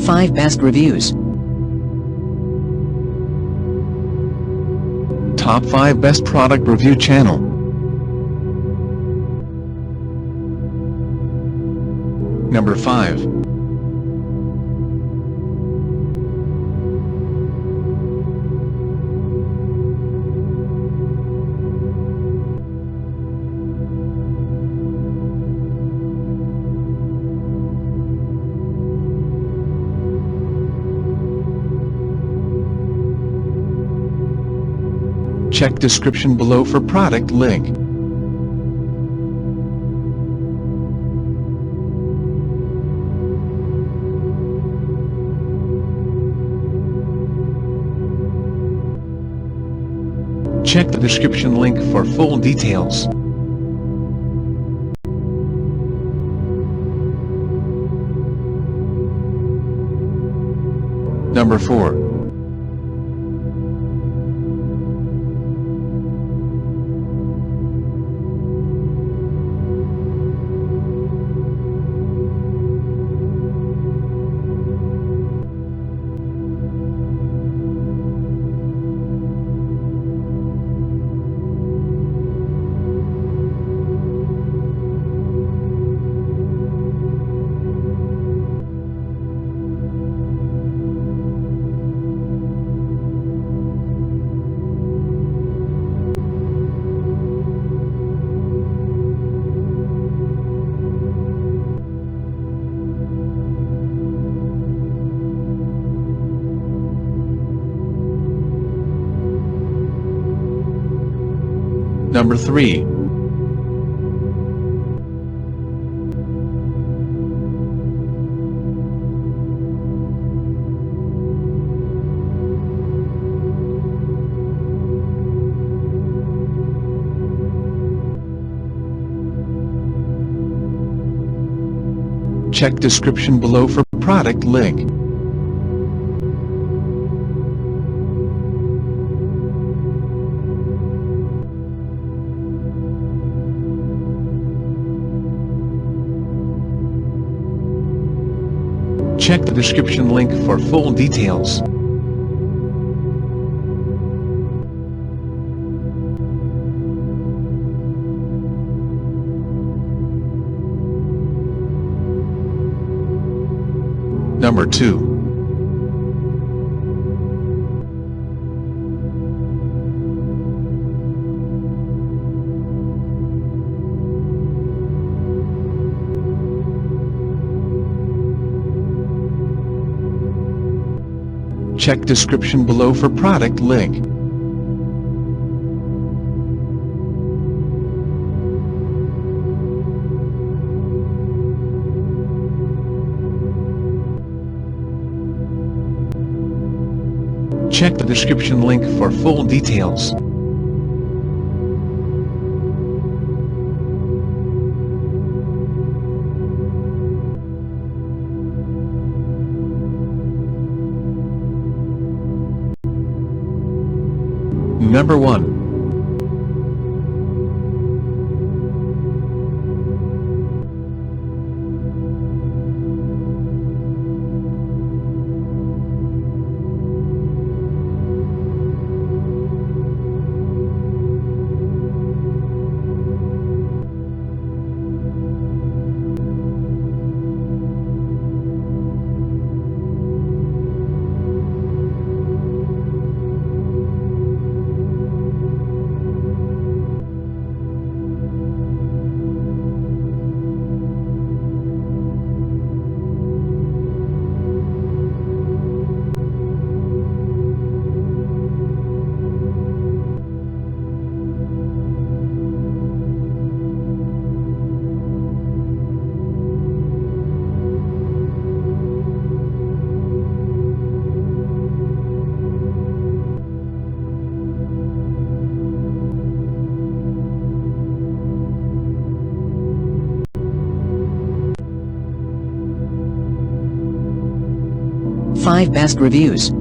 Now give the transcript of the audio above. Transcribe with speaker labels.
Speaker 1: 5 Best Reviews.
Speaker 2: Top 5 Best Product Review Channel. Number 5. Check description below for product link. Check the description link for full details. Number 4. Number 3. Check description below for product link. Check the description link for full details. Number 2. Check description below for product link. Check the description link for full details. Number 1.
Speaker 1: Five Best Reviews.